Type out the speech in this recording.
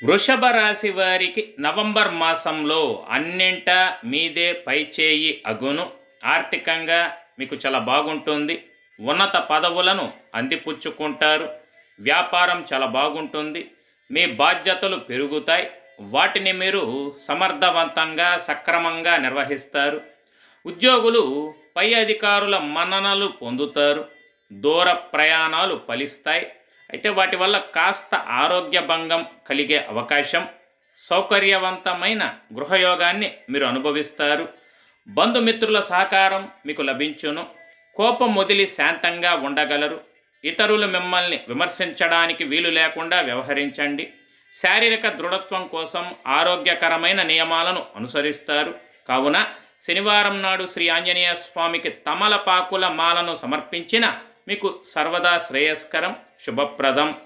వృషభ రాశి వారికి నవంబర్ మాసంలో అన్నింటా మీదే పైచేయి అగును. ఆర్థికంగా మీకు చాలా బాగుంటుంది. ఉన్నత పదవులను అందిపుచ్చుకుంటారు. వ్యాపారం చాలా బాగుంటుంది. మీ బాధ్యతలు పెరుగుతాయి. వాటిని మీరు సమర్థవంతంగా సక్రమంగా నిర్వహిస్తారు. ఉద్యోగులు పై అధికారుల మన్ననలు పొందుతారు. దూర ప్రయాణాలు ఫలిస్తాయి. అయితే వాటి వల్ల కాస్త ఆరోగ్య భంగం కలిగే అవకాశం. సౌకర్యవంతమైన గృహయోగాన్ని మీరు అనుభవిస్తారు. బంధుమిత్రుల సహకారం మీకు లభించును. కోపం వదిలి శాంతంగా ఉండగలరు. ఇతరులు మిమ్మల్ని విమర్శించడానికి వీలు లేకుండా వ్యవహరించండి. శారీరక దృఢత్వం కోసం ఆరోగ్యకరమైన నియమాలను అనుసరిస్తారు. కావున శనివారం నాడు శ్రీ ఆంజనేయ స్వామికి తమలపాకుల మాలను సమర్పించిన మీకు సర్వదా శ్రేయస్కరం, శుభప్రదం.